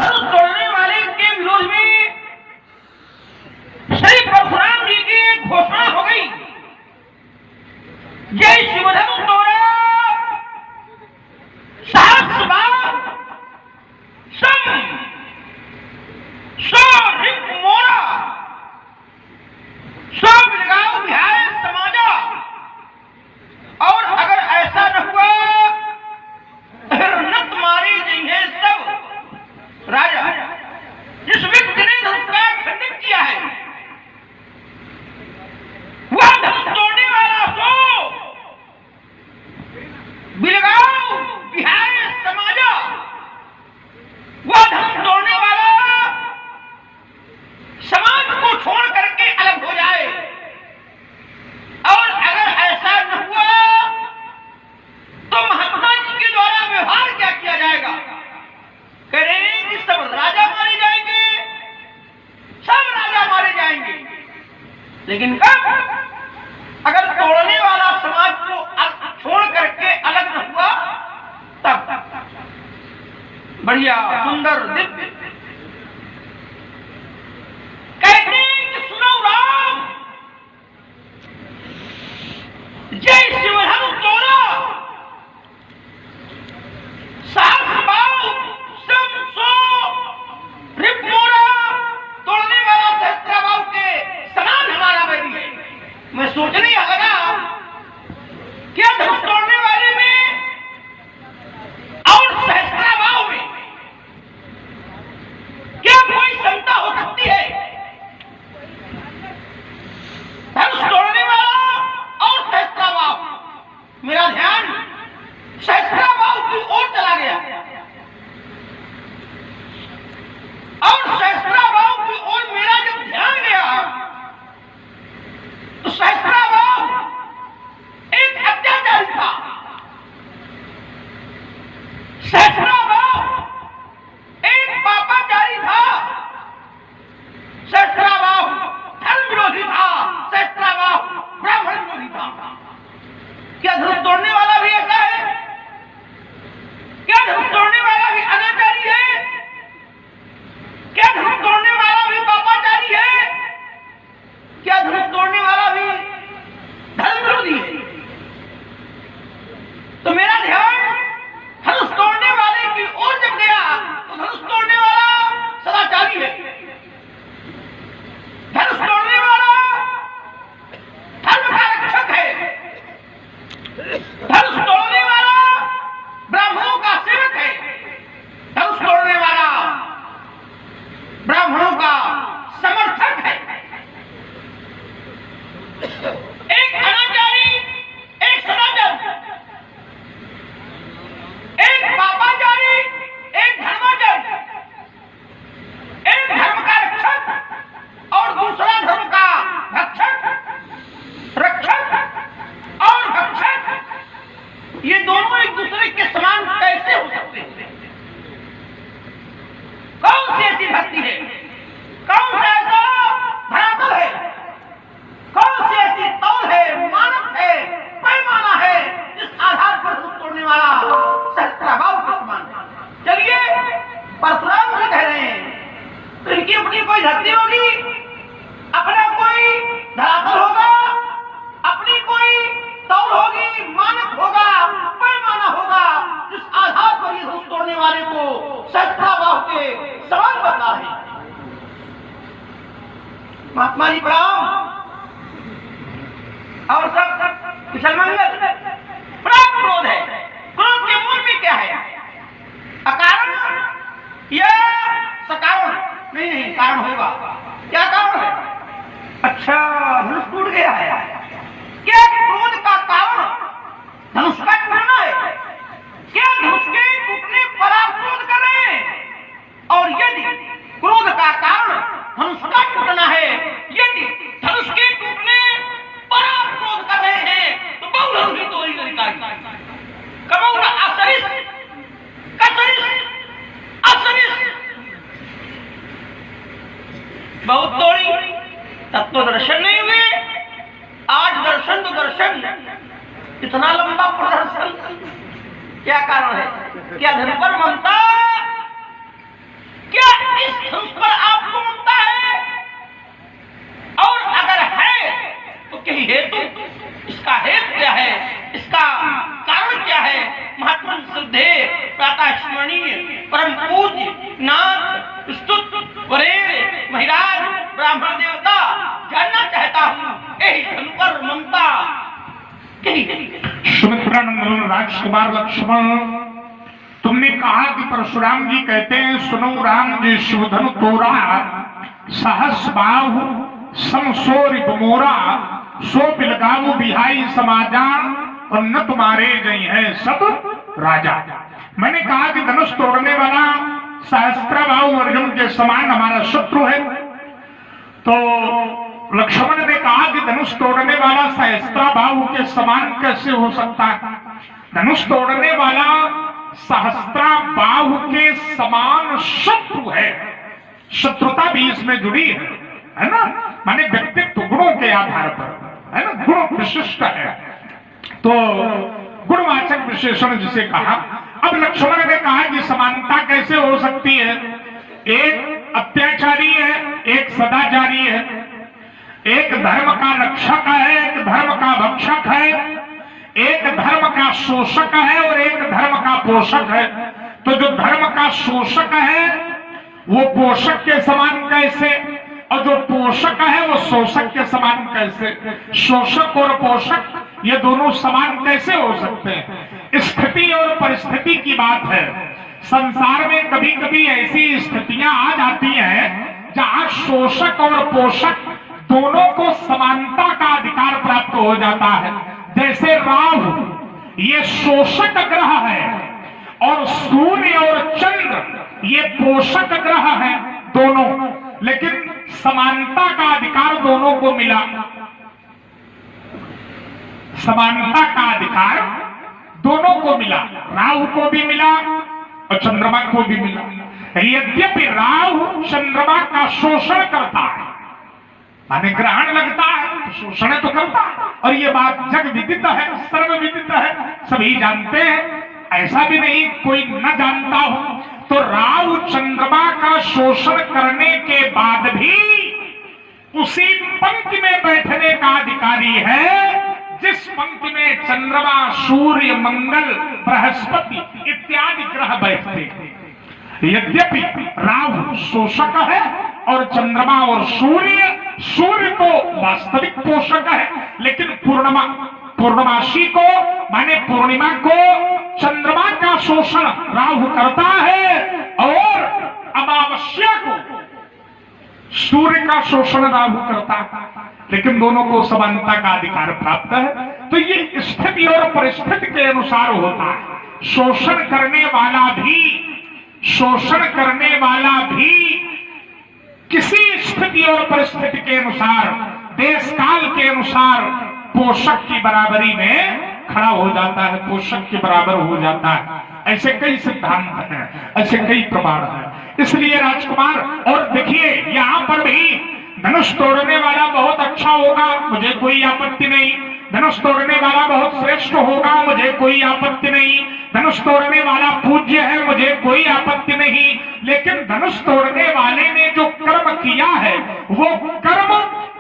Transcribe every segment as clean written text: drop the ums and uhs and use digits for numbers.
धनुष तोड़ने वाले के विरोध में श्री परशुराम जी की घोषणा हो गई। जय शिवधनुष तोड़ा सहस्र बार मोरा सो बिलगाओ बिहार समाजा। और अगर ऐसा न हुआ नत मारे जाएंगे सब राजा। जिस व्यक्ति ने धनुष का खंडन किया है वह धनुष तोड़ने वाला सो बिलगाओ बिहार समाजा। वह धनुष तोड़ने वाला समाज को छोड़ करके अलग हो जाए। और अगर ऐसा न हुआ तो महात्मा जी के द्वारा व्यवहार क्या किया जाएगा? कह रहे हैं कि सब राजा मारे जाएंगे, सब राजा मारे जाएंगे। लेकिन कब? अगर तोड़ने वाला समाज को छोड़ करके अलग न हुआ तब। बढ़िया सुंदर दिव्य कहते हैं कि सुनो राम जय शिवधनुष तोड़ा सहस्र बार तोड़ने वाला सहस्त्रबाहु के समान हमारा वैरी है। मैं सोचने लगा क्या धनुष तोड़ने वाले में और सहस्त्रबाहु में क्या कोई क्षमता हो सकती है? धनुष तोड़ने वाला और सहस्त्रबाहु। मेरा ध्यान सहस्त्रबाहु की ओर चला गया और सहस्त्रबाहु की ओर मेरा जब ध्यान गया तो सहस्त्रबाहु एक अत्याचारी था। सहस्त्रबाहु एक पापाचारी था। सहस्त्रबाहु धर्म विरोधी था। सहस्त्रबाहु ब्राह्मण विरोधी था। क्या धनुष तोड़ने वाला भी ऐसा है? क्या धनुष तोड़ने वाला भी अनाचारी है? क्या धनुष तोड़ने वाला भी पापाचारी है? क्या धनुष तोड़ने वाला भी धर्म विरोधी है? तो मेरा ध्यान धनुष तोड़ने वाले की ओर जब गया तो धनुष तोड़ने वाला सदाचारी है। धनुष तोड़ने वाला धर्म का रक्षक है। धनुष तोड़ने वाला ब्राह्मणों का सेवक है। धनुष तोड़ने वाला ब्राह्मणों का समर्थक है। एक अनाचारी, एक सदाचारी, एक पापाचारी, एक धर्माचारी, एक धर्म का रक्षक और दूसरा धर्म का भक्षक। रक्षक और भक्षक ये दोनों एक दूसरे के समान कैसे हो सकते हैं? कौन सी ऐसी भक्ति है? कौन सा ऐसा धरातल है? कौन सी ऐसी तौल है, मानक है, पैमाना है जिस आधार पर धनुष तोड़ने वाला सहस्त्रबाहु के समान है? चलिए परशुराम जी कह रहे हैं तो इनकी अपनी कोई धरती होगी, अपना कोई धरातल होगा, अपनी कोई तौल होगी, मानक होगा, पैमाना होगा जिस आधार पर ये धनुष तोड़ने वाले को सहस्त्रबाहु के समान बता है। महात्मा जी प्रणाम और सब कुशल मंगल। बड़ा क्रोध है। क्रोध के मूल में क्या है? अकारण या सकारण? नहीं, कारण होगा। क्या कारण है? अच्छा धनुष टूट गया है। क्या क्रोध का कारण धनुष का टूटना है? क्या धनुष के टूटने पर आप क्रोध कर रहे हैं? और यदि क्रोध का कारण धनुष का टूटना है, यदि धनुष के टूटने पर आप क्रोध कर रहे हैं तो बहु ही तोरी करिकाई कबहु न असरिस कसरिस असरिस बहुत तोड़ी तब तो दर्शन नहीं हुए। आज दर्शन तो दर्शन, इतना लंबा प्रदर्शन क्या कारण है? क्या धन पर ममता क्या इस धनुष पर आपको ममता है? और अगर है तो कहीं हेतु, इसका हेतु क्या है, इसका कारण क्या है? महात्मा श्रद्धे प्रातः स्मरणीय परम पूज्य नाथ स्तुत वरेण्य महिराज ब्राह्मण देवता जानना चाहता हूँ यही धन पर ममता सुमित्रानंदन राजकुमार लक्ष्मण, तुमने कहा कि परशुराम जी कहते हैं सुनो राम जी शिवधनु तोरा सहस बाहु समसोरित मोरा सो बिलगाऊ बिहाई समाजा और न तुम्हारे गई है सब राजा। मैंने कहा कि धनुष तोड़ने वाला सहस्त्रबाहु अर्जुन के समान हमारा शत्रु है, तो लक्ष्मण ने कहा कि धनुष तोड़ने वाला सहस्त्रबाहु के समान कैसे हो सकता है? धनुष तोड़ने वाला सहस्त्रबाहु के समान शत्रु है, शत्रुता भी इसमें जुड़ी है ना, माने व्यक्तित्व गुणों के आधार पर है ना, गुण विशिष्ट है, तो गुणवाचक विशेषण जिसे कहा। अब लक्ष्मण ने कहा कि समानता कैसे हो सकती है? एक अत्याचारी है, एक सदाचारी है, एक धर्म का रक्षक है, एक धर्म का भक्षक है, एक धर्म का शोषक है और एक धर्म का पोषक है। तो जो धर्म का शोषक है वो पोषक के समान कैसे, और जो पोषक है वो शोषक के समान कैसे? शोषक और पोषक ये दोनों समान कैसे हो सकते हैं? स्थिति और परिस्थिति की बात है। संसार में कभी कभी ऐसी स्थितियां आ जाती हैं जहां शोषक और पोषक दोनों को समानता का अधिकार प्राप्त हो जाता है। जैसे राहु ये शोषक ग्रह है और सूर्य और चंद्र ये पोषक ग्रह है दोनों, लेकिन समानता का अधिकार दोनों को मिला, समानता का अधिकार दोनों को मिला, राहु को भी मिला और चंद्रमा को भी मिला। यद्यपि राहु चंद्रमा का शोषण करता है, माने ग्रहण लगता है, शोषण तो करता है, और ये बात जग विदित है, सर्व विदित है, सभी जानते हैं, ऐसा भी नहीं कोई न जानता हो। तो राहु चंद्रमा का शोषण करने के बाद भी उसी पंक्ति में बैठने का अधिकारी है जिस पंक्ति में चंद्रमा सूर्य मंगल बृहस्पति इत्यादि ग्रह बैठते हैं। यद्यपि राहु शोषक है और चंद्रमा और सूर्य तो वास्तविक पोषक है, लेकिन पूर्णमासी को माने पूर्णिमा को चंद्रमा का शोषण राहु करता है और अमावस्या को सूर्य का शोषण राहु करता है, लेकिन दोनों को समानता का अधिकार प्राप्त है। तो ये स्थिति और परिस्थिति के अनुसार होता है। शोषण करने वाला भी किसी स्थिति और परिस्थिति के अनुसार, देश काल के अनुसार पोषक की बराबरी में खड़ा हो जाता है, पोषक के बराबर हो जाता है। ऐसे कई सिद्धांत हैं, ऐसे कई प्रमाण हैं। इसलिए राजकुमार, और देखिए यहाँ पर भी धनुष तोड़ने वाला बहुत अच्छा होगा, मुझे कोई आपत्ति नहीं। धनुष तोड़ने वाला बहुत श्रेष्ठ होगा, मुझे कोई आपत्ति नहीं। धनुष तोड़ने वाला पूज्य है, मुझे कोई आपत्ति नहीं। लेकिन धनुष तोड़ने वाले ने जो कर्म किया है वो कर्म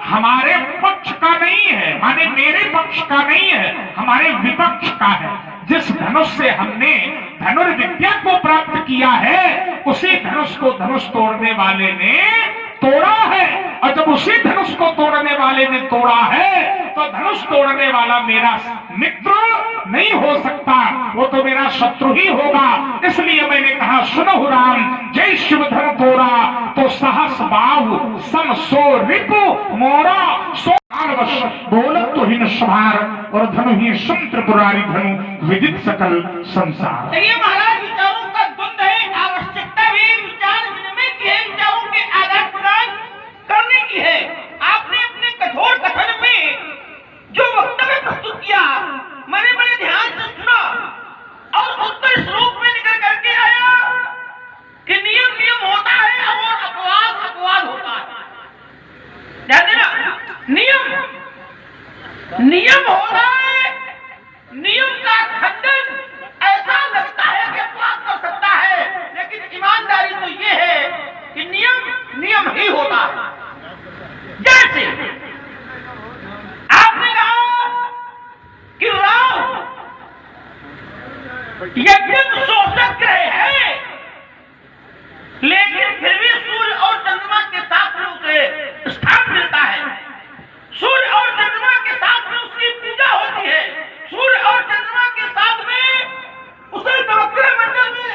हमारे पक्ष का नहीं है, माने मेरे पक्ष का नहीं है, हमारे विपक्ष का है। जिस धनुष से हमने धनुर्विद्या को प्राप्त किया है उसी धनुष को धनुष तोड़ने वाले ने तोड़ा है, और जब उसी धनुष को तोड़ने वाले ने तोड़ा है तो धनुष तोड़ने वाला मेरा मित्र नहीं हो सकता, वो तो मेरा शत्रु ही होगा। इसलिए मैंने कहा सुनो राम जय शिव धनु तोड़ा तो सहस बाहु सम सो रिपु मोरा सो बोलत तो ही सभार और धनु ही संत्र पुरारी धनु विदित सकल संसार। महाराज विचारों का द्वंद्व है, आवश्यकता भी विचार विनिमय की है, विचारों के आदान प्रदान करने की है। आपने अपने कठोर कथन में जो वक्तव्य प्रस्तुत किया मैंने बड़े ध्यान से सुना और उत्तर स्वरूप में निकल करके आया कि नियम नियम होता है और अपवाद अपवाद होता है। ध्यान देना, नियम होता है, नियम का खंडन ऐसा लगता है कि अपवाद कर सकता है, लेकिन ईमानदारी तो ये है यज्ञ शोषक ग्रह है, लेकिन फिर भी सूर्य और चंद्रमा के साथ में उसे स्थान मिलता है। सूर्य और चंद्रमा के साथ में उसकी पूजा होती है। सूर्य और चंद्रमा के साथ में उसे नवग्रह मंडल में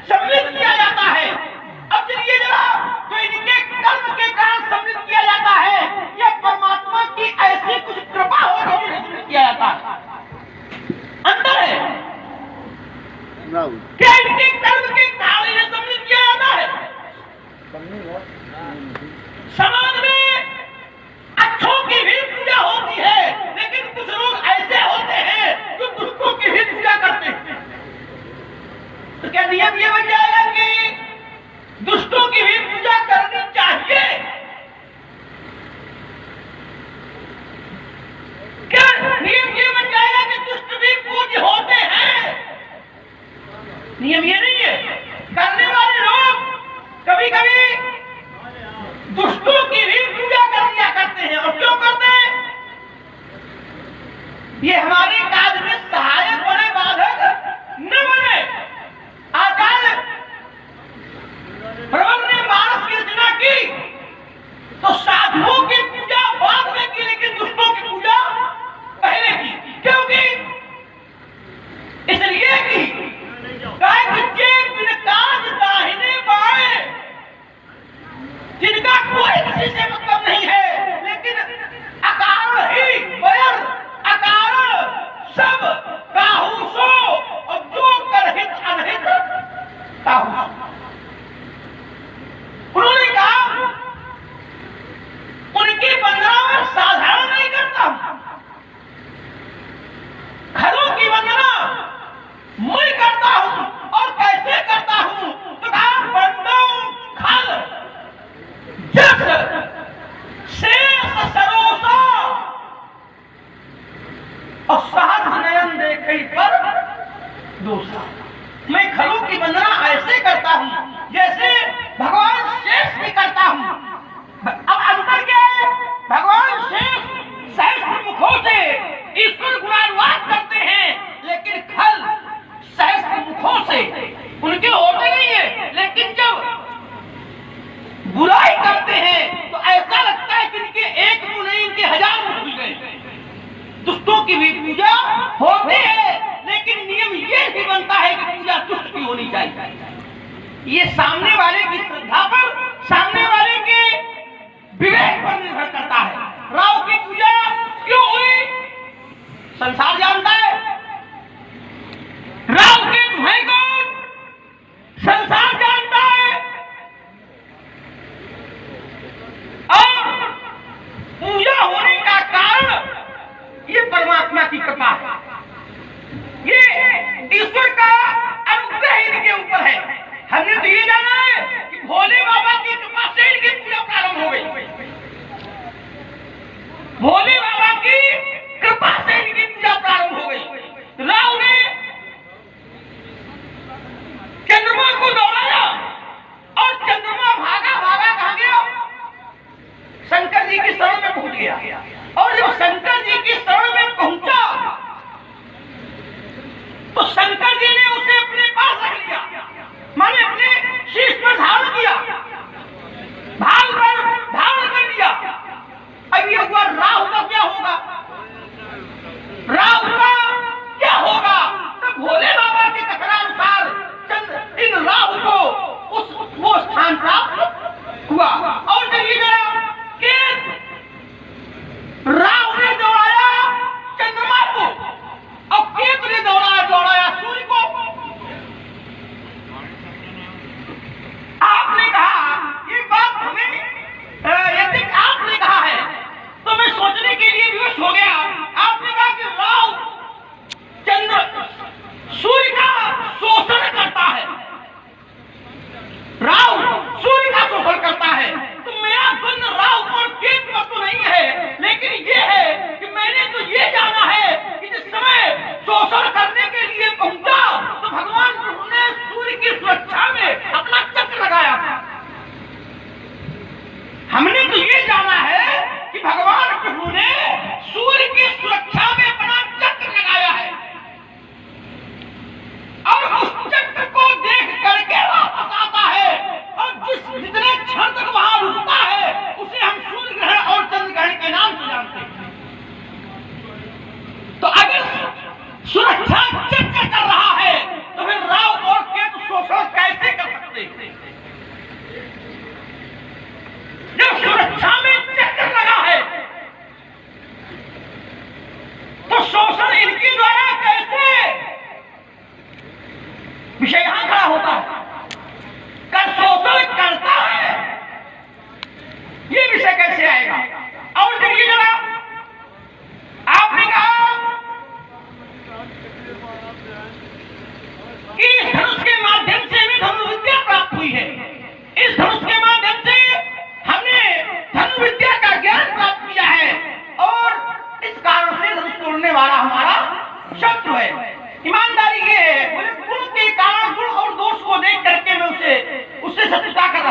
सम्मिलित किया जाता है। अब चलिए जरा, तो इनके कर्म के कारण सम्मिलित किया जाता है, यह परमात्मा की ऐसी कुछ कृपा हो जो सम्मिलित किया जाता है। अंतर है क्या इनके कर्म के कारण इन्हें सम्मिलित किया जाता है? समाज में अच्छों की भी पूजा होती है, लेकिन कुछ लोग ऐसे होते हैं जो दुष्टों की भी पूजा करते हैं। तो क्या नियम ये बन जाएगा कि दुष्टों की भी पूजा करनी चाहिए? क्या नियम ये बन जाएगा कि दुष्ट भी पूज्य होते हैं? नियम ये नहीं है। करने वाले लोग कभी कभी दुष्टों की भी पूजा कर लिया करते हैं। और क्यों करते हैं? ये हमारे काज में सहायक बने, बाधक न बने। आचार्य प्रबल ने मानस की रचना की तो साधुओं की पूजा बाद में की, लेकिन दुष्टों की पूजा पहले की। क्योंकि इसलिए कि दाहिने बाएं जिनका कोई किसी से मतलब नहीं है, लेकिन अकारण ही वैर, अकारण सब काहू सो, और जो करहित अनहित काहू सो। उन्होंने कहा उनकी वंदना में साधारण नहीं करता हूं, घरों की वंदना मैं करता हूं। और कैसे करता हूं? तो कहा बंदो खल जस शेष सरोसा और सहस नयन देखे पर दूसरा। मैं खलों की वंदना ऐसे करता हूं जैसे भगवान शेष भी करता हूं। अब अंतर क्या है? भगवान शेष सहस्त्र मुखों से ईश्वर गुणानुवाद करते हैं, लेकिन खल सहस्त्र मुखों से उनके होते नहीं है। लेकिन जब बुराई करते हैं तो ऐसा लगता है कि इनके एक मुंह नहीं, इनके हजार मुंह खुल गए। दुष्टों की भी पूजा होती है, लेकिन नियम ये भी बनता है कि पूजा दुष्ट की होनी चाहिए। ये सामने वाले की श्रद्धा पर, सामने वाले के विवेक पर निर्भर करता है। राव की पूजा क्यों हुई? संसार जानता है। राव के भाई कौन? संसार जानता है। और पूजा होने का कारण ये परमात्मा की कृपा है, ये ईश्वर का अनुग्रह इनके ऊपर है। हमने तो ये जाना है कि भोले बाबा की कृपा से इनकी पूजा प्रारंभ हो गई। भोले बाबा की कृपा से इनकी पूजा प्रारंभ हो गई। राव ने चंद्रमा को दौड़ाया और चंद्रमा भागा भागा कहां गया? शंकर जी की शरण में पहुंच गया। और जब शंकर जी की शरण में पहुंचा तो शंकर जी ने उसे अपने पास रख लिया, माने अपने शीश पर धारण किया, भाल पर धारण कर लिया। अब ये हुआ राहु का क्या होगा? राहु का क्या होगा? तो भोले बाबा के कथनानुसार इन राहु को वो स्थान प्राप्त हुआ। और देखिए जरा कि राहु ने दौड़ाया चंद्रमा को और केतु ने दौड़ाया सूर्य को। आपने कहा ये बात हमें, यदि आपने कहा है तो मैं सोचने के लिए विवश हो गया। आपने कहा कि राहु चंद्र सूर्य का शोषण करता है, राहु सूर्य का शोषण करता है। तो मेरा द्वंद राहु और केतु पर तो नहीं है, लेकिन ये है कि मैंने तो ये जाना है कि जिस समय शोषण करने के लिए पहुंचा तो भगवान विष्णु ने सूर्य की सुरक्षा में अपना चक्र लगाया था। हमने तो ये जाना है कि भगवान विष्णु ने सूर्य की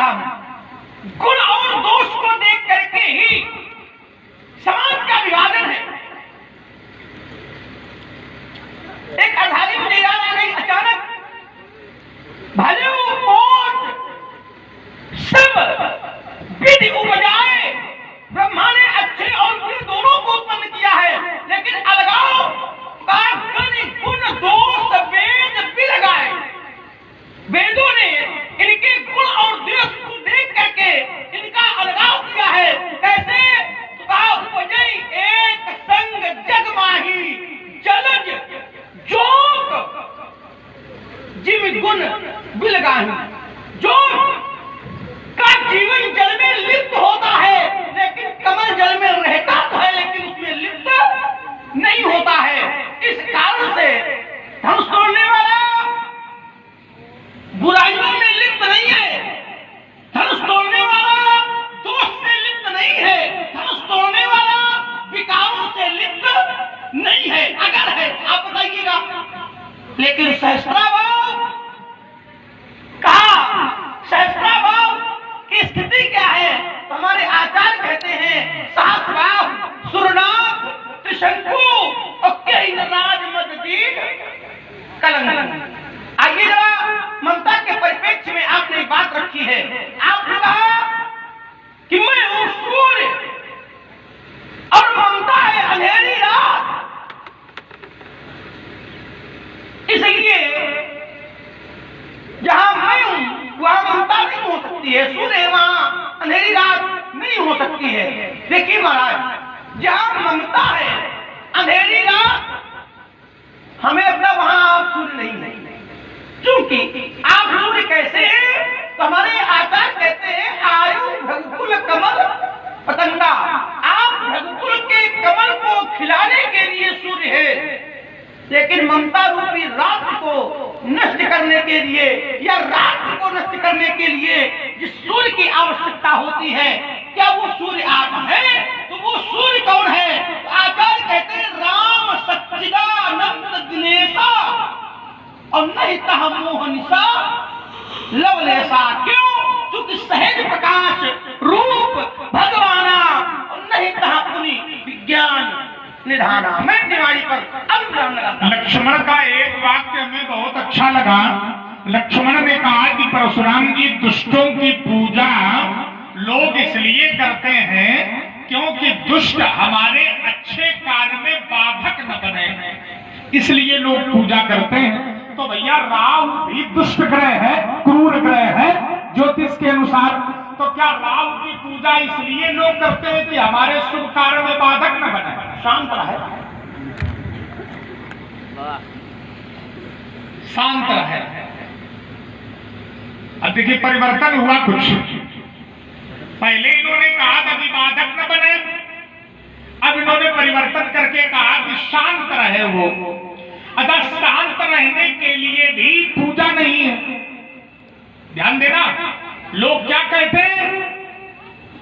रहा हूं, गुण और दोष को देख करके ही समाज का विभाजन है। एक अधारी मुझे याद आ गई अचानक, भले पोत सब विधि उपजाए, ब्रह्मा ने अच्छे और बुरे दोनों को उत्पन्न किया है, लेकिन अलगाव का गुण दोष वेद भी लगाए। वेदों ने इनके गुण और दोष को देख करके इनका अलगाव किया है। कैसे? उपजई एक संग जग माही, जलज जोग जिम गुण बिलगाही। जोग का जीवन जल में लिप्त होता है, लेकिन कमल जल में रहता तो है, लेकिन उसमें लिप्त नहीं होता है। इस कारण से धनुष तोड़ने वाला बुराइयों में लिप्त नहीं है, धनुष तोड़ने वाला दोष से लिप्त नहीं है, धनुष तोड़ने वाला विकारों से लिप्त नहीं है। अगर है आप बताइएगा। लेकिन सहस्त्राभाव कहा, सहस्त्राभाव की स्थिति क्या है? हमारे आचार्य कहते हैं सहस्रभाव सुरनाथ त्रिशंकु और कई राज मद दीप कलंक। आइए जरा ममता के परिप्रेक्ष्य में आपने एक बात रखी है। आपने कहा कि मैं हूं सूर्य और ममता है अंधेरी रात, इसलिए जहां मैं हूं वहां ममता नहीं हो सकती है, सूर्य वहां अंधेरी रात नहीं हो सकती है। देखिए महाराज, जहां ममता है अंधेरी रात, हमें अपना वहां आप सूर्य नहीं, क्योंकि आप सूर्य कैसे हैं? तो हमारे आचार्य कहते हैं आयु भगकुल कमल पतंगा। आप भगकुल के कमल को खिलाने के लिए सूर्य है, लेकिन ममता रूपी रात को नष्ट करने के लिए या रात को नष्ट करने के लिए जिस सूर्य की आवश्यकता होती है, क्या वो सूर्य आप हैं? तो वो सूर्य कौन है? तो आचार्य कहते हैं राम सच्चिदानंद दिनेशा और नहीं तह मोहनिशा लवलेशा। क्यों? क्योंकि सहज प्रकाश रूप भगवाना और नहीं तह पुनि विज्ञान निधाना। मैं दिवाली पर अनुग्रह लगाता। लक्ष्मण का एक वाक्य हमें बहुत अच्छा लगा। लक्ष्मण ने कहा कि परशुराम जी दुष्टों की पूजा लोग इसलिए करते हैं क्योंकि दुष्ट हमारे अच्छे कार्य में बाधक न बने, इसलिए लोग पूजा करते हैं। तो भैया राहु भी दुष्ट ग्रह है, क्रूर ग्रह है ज्योतिष के अनुसार। तो क्या राहु की पूजा इसलिए लोग करते हैं कि हमारे शुभ कार्य में बाधक न बने? शांत रहे, शांत रहे। अब देखिए परिवर्तन हुआ कुछ। पहले इन्होंने कहा था कि बाधक न बने, अब इन्होंने परिवर्तन करके कहा कि शांत रहे वो। अतः शांत रहने के लिए भी पूजा नहीं है। ध्यान देना, लोग क्या कहते हैं?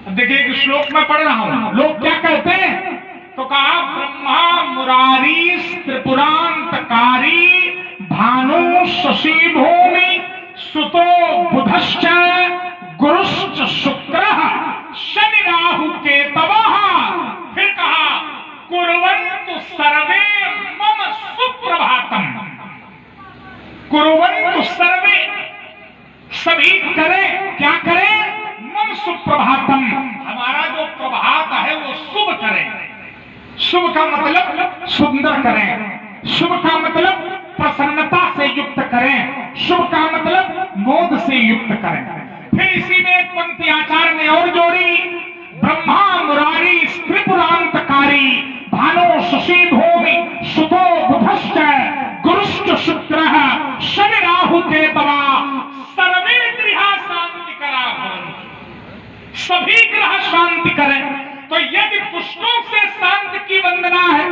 देखिए एक श्लोक में पढ़ रहा हूं, लोग क्या कहते हैं? तो कहा ब्रह्मा मुरारी त्रिपुरांतकारी भानु शशि भूमि सुतो बुधश्च गुरुश्च शुक्रः शनि राहु केतवः। फिर कहा कुर्वन्तु सर्वे मम सुप्रभातम। कुर्वन्तु सर्वे, सभी करें, क्या करें? मम सुप्रभातम, हमारा जो प्रभात है वो शुभ करें। शुभ का मतलब सुंदर करें, शुभ का मतलब प्रसन्नता से युक्त करें, शुभ का मतलब मोद से युक्त करें। फिर इसी में एक पंक्ति आचार्य ने और जोड़ी, ब्रह्मा मुरारी त्रिपुरांतकारी भानो शशि भूमि सुतो बुधश्च गुरुश्च शुक्रः शनि राहु केतवा सर्वे गृह शांति करा। सभी ग्रह शांति करें। तो यदि दुष्टों से शांति की वंदना है,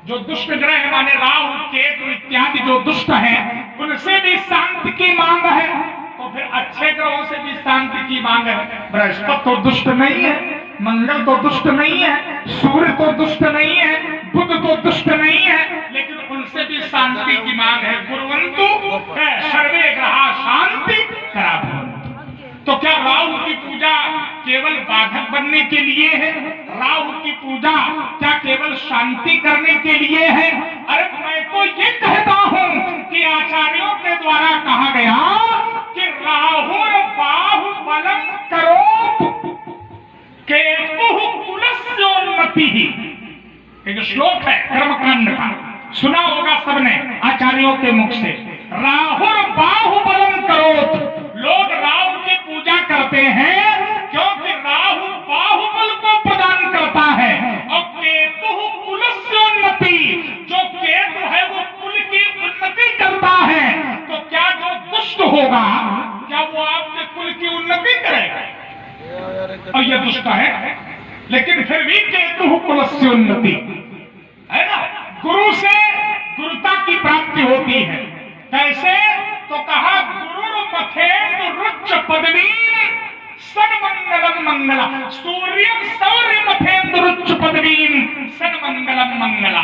जो दुष्ट ग्रह माने राहु केतु इत्यादि जो दुष्ट हैं उनसे भी शांति की मांग है, तो फिर अच्छे ग्रहों से भी शांति की मांग है। बृहस्पति तो दुष्ट नहीं है, मंगल तो दुष्ट नहीं है, सूर्य तो दुष्ट नहीं है, बुध तो दुष्ट नहीं है, लेकिन उनसे भी शांति की मांग है। गुरुवंतु सर्वे ग्रहा शांति करा। तो क्या करने के लिए है? राहु की पूजा क्या केवल शांति करने के लिए है? अरे मैं तो ये कहता हूं कि आचार्यों के द्वारा कहा गया कि राहुर बाहुबलम करोत केतुः कुलस्योन्नति। एक श्लोक है कर्मकांड का, सुना होगा सबने आचार्यों के मुख से। राहुर बाहुबलम करोत, लोग राहु की पूजा करते हैं क्योंकि राहु बाहुबल को प्रदान करता है, और केतु कुलस्योन्नति, जो केतु है वो कुल की उन्नति करता है। तो क्या जो दुष्ट होगा क्या वो आपके कुल की उन्नति करेगा? और ये दुष्ट है, लेकिन फिर भी केतु कुलस्योन्नति है ना। गुरु से गुरुता की प्राप्ति होती है। कैसे? तो कहा गुरु मथेन्दु रुच्च पदवी सन्मंगलम मंगला, सूर्यम सौर्य मथेन्दु रुच्च पदवी सन्मंगलम मंगला।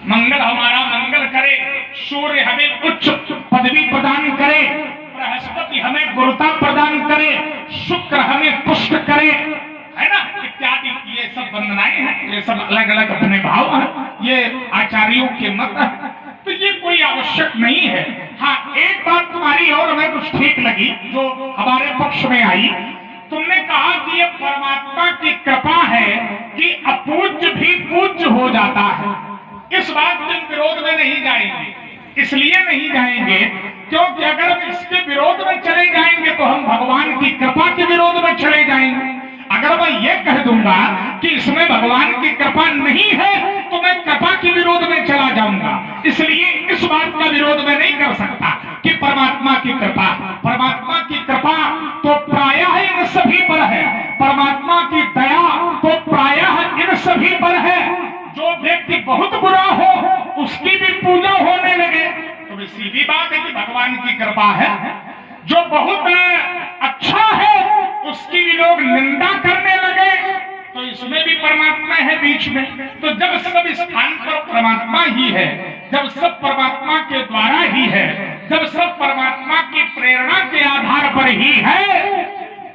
मंगल हमारा मंगल करे, सूर्य हमें उच्च पदवी प्रदान करे, बृहस्पति हमें गुरुता प्रदान करे, शुक्र हमें पुष्ट करे, है ना, इत्यादि। ये सब वंदनाएं हैं, ये सब अलग अलग अपने भाव हैं, ये आचार्यों के मत है, तो ये कोई आवश्यक नहीं है। हाँ, एक बात तुम्हारी और हमें कुछ ठीक लगी जो हमारे पक्ष में आई। तुमने कहा कि ये परमात्मा की कृपा है कि अपूज्य भी पूज्य हो जाता है। इस बात के विरोध में नहीं जाएंगे। इसलिए नहीं जाएंगे क्योंकि अगर हम इसके विरोध में चले जाएंगे तो हम भगवान की कृपा के विरोध में चले जाएंगे। अगर मैं ये कह दूंगा कि इसमें भगवान की कृपा नहीं है तो मैं कृपा के विरोध में चला जाऊंगा। इसलिए इस बात का विरोध में नहीं कर सकता कि परमात्मा की कृपा, परमात्मा की कृपा तो प्रायः इन सभी पर है, परमात्मा की दया तो प्रायः इन सभी पर है। जो व्यक्ति बहुत बुरा हो उसकी भी पूजा होने लगे तो सीधी बात है कि भगवान की कृपा है। जो बहुत अच्छा है उसकी भी लोग निंदा करने लगे तो इसमें भी परमात्मा है बीच में। तो जब सब स्थान पर परमात्मा ही है, जब सब परमात्मा के द्वारा ही है, जब सब परमात्मा की प्रेरणा के आधार पर ही है,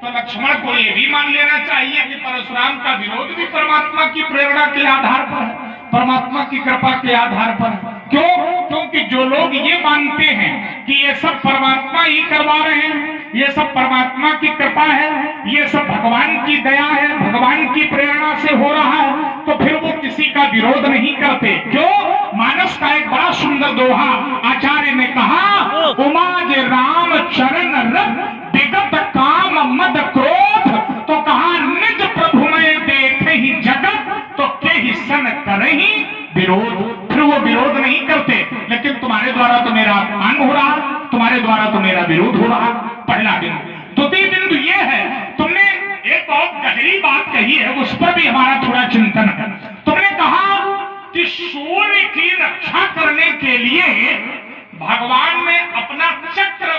तो लक्ष्मण को ये भी मान लेना चाहिए कि परशुराम का विरोध भी परमात्मा की प्रेरणा के आधार पर है, परमात्मा की कृपा के आधार पर। क्यों? क्योंकि जो लोग ये मानते हैं कि ये सब परमात्मा ही करवा रहे हैं, ये सब परमात्मा की कृपा है, ये सब भगवान की दया है, भगवान की प्रेरणा से हो रहा है, तो फिर वो किसी का विरोध नहीं करते। क्यों? मानस का एक बड़ा सुंदर दोहा आचार्य ने कहा, उमाज राम चरण रत विगत काम मद क्रोध, तो कहा निज प्रभु में देखे ही जगत तो के ही सन करही विरोध। फिर वो विरोध नहीं करते, लेकिन तुम्हारे द्वारा तो मेरा अपमान हो रहा, तुम्हारे द्वारा तो मेरा विरोध हो रहा। पहला बिंदु। द्वितीय बिंदु ये है, तुमने एक बहुत गहरी बात कही है, उस पर भी हमारा थोड़ा चिंतन है। तुमने कहा कि सूर्य की रक्षा करने के लिए भगवान ने अपना चक्र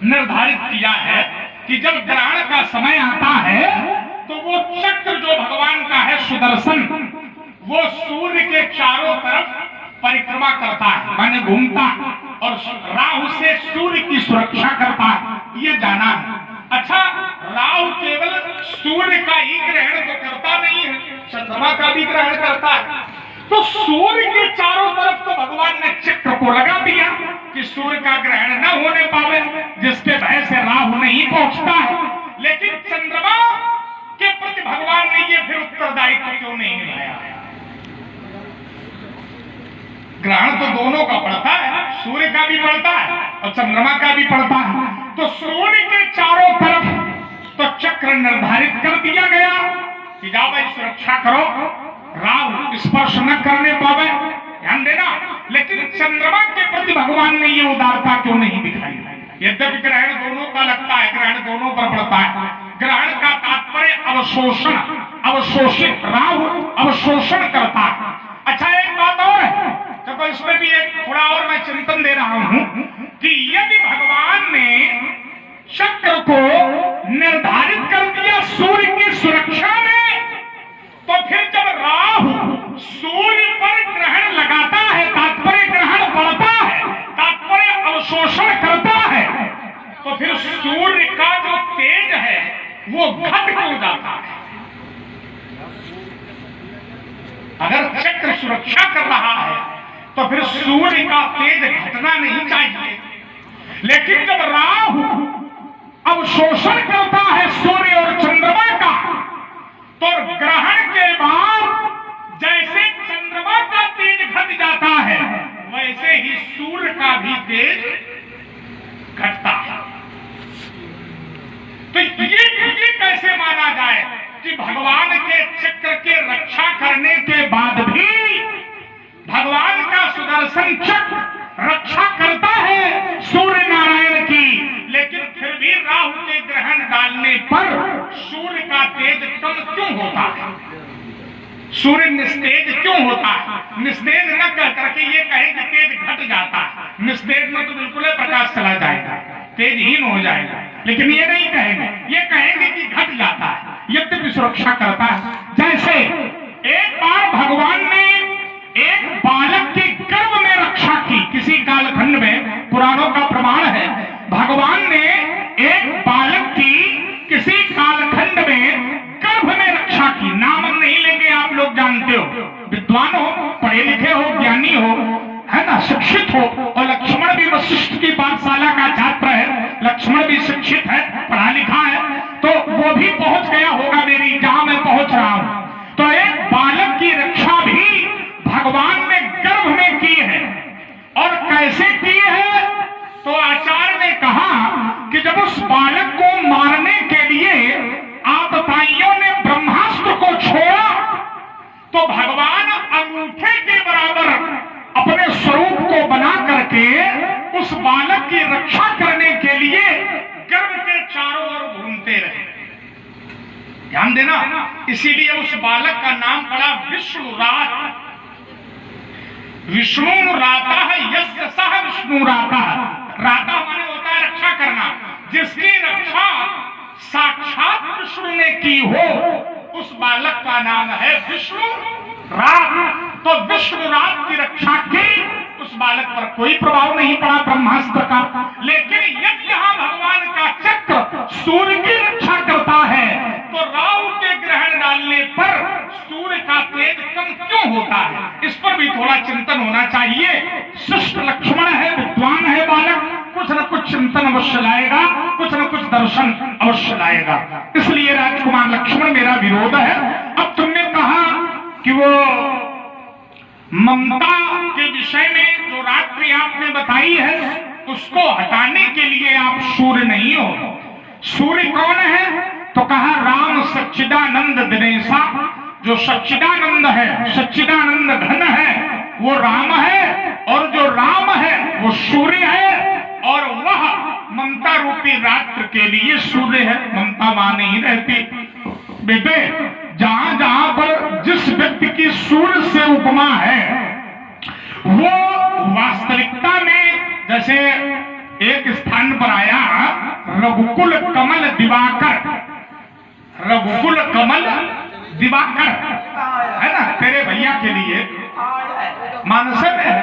निर्धारित किया है कि जब ग्रहण का समय आता है तो वो चक्र जो भगवान का है सुदर्शन, वो सूर्य के चारों तरफ परिक्रमा करता है, माने घूमता, और राहु से सूर्य की सुरक्षा करता है, ये जाना है। अच्छा, राहु केवल सूर्य का ही ग्रहण तो करता नहीं है, चंद्रमा का भी ग्रहण करता है। तो सूर्य के चारों तरफ तो भगवान ने चक्र को लगा दिया कि सूर्य का ग्रहण न होने पावे, जिसके भय से राहु नहीं पहुंचता है। लेकिन चंद्रमा के प्रति भगवान ने ये फिर उत्तरदायित्व क्यों नहीं निभाया? ग्रहण तो दोनों का पड़ता है, सूर्य का भी पड़ता है और चंद्रमा का भी पड़ता है। तो सूर्य के चारों तरफ तो चक्र निर्धारित कर दिया गया कि जाओ भाई सुरक्षा करो, राहु स्पर्श न करने पावे, ध्यान देना। लेकिन चंद्रमा के प्रति भगवान ने ये उदारता क्यों नहीं दिखाई? यद्यपि ग्रहण दोनों का लगता है, ग्रहण दोनों पर पड़ता है। ग्रहण का तात्पर्य अवशोषण, अवशोषित, राहु अवशोषण करता है। अच्छा, एक बात और है, तो इसमें भी एक थोड़ा और मैं चिंतन दे रहा हूं कि यदि भगवान ने चक्र को निर्धारित कर दिया सूर्य की सुरक्षा में, तो फिर जब राहु सूर्य पर ग्रहण लगाता है, तात्पर्य ग्रहण बढ़ता है, तात्पर्य अवशोषण करता है, तो फिर सूर्य का जो तेज है वो घट क्यों जाता है? सुरक्षा कर रहा है तो फिर सूर्य का तेज घटना नहीं चाहिए। लेकिन जब राहु अब शोषण करता है सूर्य और चंद्रमा का, तो ग्रहण के बाद जैसे चंद्रमा का तेज घट जाता है वैसे ही सूर्य का भी तेज घटता है। तो ये कैसे माना जाए कि भगवान के चक्र के रक्षा करने के बाद भी भगवान का सुदर्शन चक्र रक्षा करता है सूर्य नारायण की, लेकिन फिर भी राहु के ग्रहण डालने पर सूर्य का तेज कम क्यों होता है? सूर्य निस्तेज क्यों होता है? निस्तेज न कह करके ये कहे कि तेज घट जाता है। निस्तेज में तो बिल्कुल प्रकाश चला जाएगा, तेजहीन हो जाएगा, लेकिन ये नहीं कहेंगे, ये कहेंगे कि घट जाता है, यद्यपि सुरक्षा करता है। जैसे एक बार भगवान ने एक बालक के गर्भ में रक्षा की, किसी कालखंड में, पुराणों का प्रमाण है, भगवान ने एक बालक की किसी कालखंड में गर्भ में रक्षा की। नाम नहीं लेंगे, आप लोग जानते हो, विद्वान हो, पढ़े लिखे हो, ज्ञानी हो, है ना, शिक्षित हो। और लक्ष्मण भी वशिष्ठ की पाठशाला का छात्र है, लक्ष्मण भी शिक्षित है, पढ़ा लिखा है, तो वो भी पहुंच गया होगा मेरी जहां मैं पहुंच रहा हूं। तो एक बालक की रक्षा भी भगवान ने गर्भ में की है। और कैसे की है? तो आचार्य ने कहा कि जब उस बालक को मारने के लिए आतताइयों ने ब्रह्मास्त्र को छोड़ा तो भगवान अंगूठे के बराबर अपने स्वरूप को बना करके उस बालक की रक्षा करने के लिए गर्भ के चारों ओर घूमते रहे। ध्यान देना, इसीलिए उस बालक का नाम पड़ा विष्णुरात। विष्णु राता है, यस्य सह विष्णु राता। राता माने होता है रक्षा करना, जिसकी रक्षा साक्षात विष्णु ने की हो उस बालक का नाम है विष्णु रात। तो विष्णु रात की रक्षा की, उस बालक पर कोई प्रभाव नहीं पड़ा ब्रह्मास्त्र का। लेकिन यदि यहाँ भगवान का चक्र सूर्य की रक्षा करता है तो राहु के ग्रहण डालने पर सूर्य का तेज कम क्यों होता है? इस पर भी थोड़ा चिंतन होना चाहिए। शिष्ट लक्ष्मण है, विद्वान है बालक, कुछ न कुछ चिंतन अवश्य लाएगा, कुछ न कुछ दर्शन अवश्य लाएगा। इसलिए राजकुमार लक्ष्मण मेरा विरोध है। अब तुमने कहा कि वो ममता के विषय में जो रात्रि आपने बताई है उसको हटाने के लिए आप सूर्य नहीं हो। सूर्य कौन है? तो कहा राम सच्चिदानंद दिनेशा। जो सच्चिदानंद है, सच्चिदानंद घन है, वो राम है, और जो राम है वो सूर्य है, और वह ममता रूपी रात्र के लिए सूर्य है। ममता वहां नहीं रहती बेटे। जहां जहां पर जिस व्यक्ति की सूर्य से उपमा है वो वास्तविकता में, जैसे एक स्थान पर आया रघुकुल कमल दिवाकर। रघुकुल कमल दिवाकर है ना, तेरे भैया के लिए मानस में है।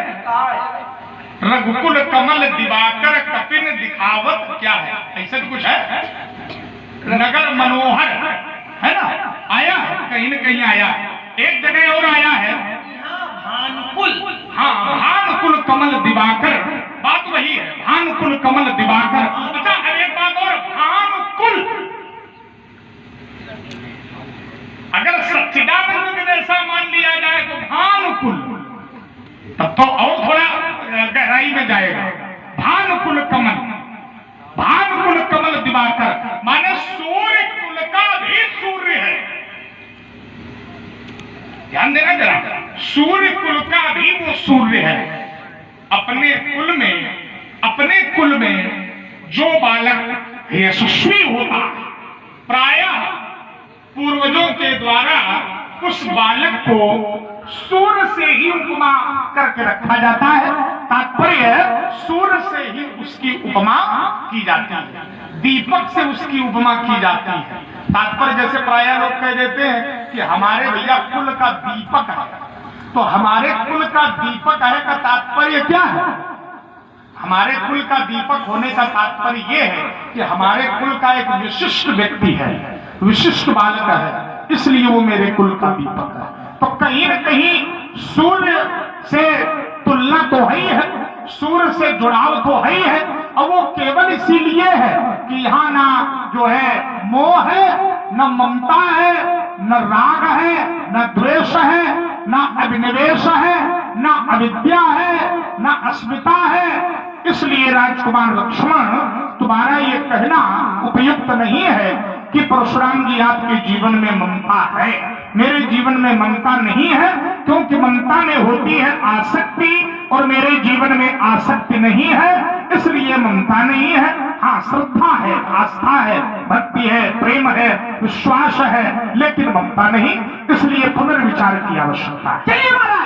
रघुकुल कमल दिवाकर कपिन दिखावत क्या है, ऐसा कुछ है। नगर मनोहर है ना, आया है कहीं न कहीं आया है, एक जगह और आया है भानुकुल। हाँ, भानुकुल कमल दिवाकर, बात वही है, भानुकुल कमल दिवाकर। अच्छा, अब एक बात और, भानुकुल अगर सच्चिदानंद दिनेशा मान लिया जाए तो भानुकुल, तब तो और थोड़ा गहराई में जाएगा। भानुकुल कमल, भानुकुल कमल दिवाकर माने सूर्य कुल का भी सूर्य है। ध्यान देना जरा, सूर्य कुल का भी वो सूर्य है। अपने कुल में जो बालक यशस्वी होता, प्रायः पूर्वजों के द्वारा उस बालक को सूर्य से ही उपमा करके रखा जाता है। तात्पर्य सूर्य से ही उसकी उपमा की जाती है, दीपक से उसकी उपमा की जाती है। तात्पर्य जैसे प्रायः लोग कह देते हैं कि हमारे भैया कुल का दीपक है, तो हमारे कुल का दीपक है का तात्पर्य क्या है? हमारे कुल का दीपक होने का तात्पर्य यह है कि हमारे कुल का एक विशिष्ट व्यक्ति है, विशिष्ट बालक है, इसलिए वो मेरे कुल का दीपक है। तो कहीं न कहीं सूर्य से तुलना तो है ही है, सूर्य से जुड़ाव तो है ही है, और वो केवल इसीलिए है कि यहाँ ना जो है मोह है, न ममता है, न राग है, न द्वेष है, न अभिनिवेश है, न अविद्या है, न अस्मिता है। इसलिए राजकुमार लक्ष्मण, तुम्हारा ये कहना उपयुक्त नहीं है कि परशुराम जी आपके जीवन में ममता है। मेरे जीवन में ममता नहीं है, क्योंकि ममता में होती है आसक्ति और मेरे जीवन में आसक्ति नहीं है, इसलिए ममता नहीं है। हाँ, श्रद्धा है, आस्था है, भक्ति है, प्रेम है, विश्वास है, लेकिन ममता नहीं। इसलिए पुनर्विचार की आवश्यकता है। चलिए महाराज,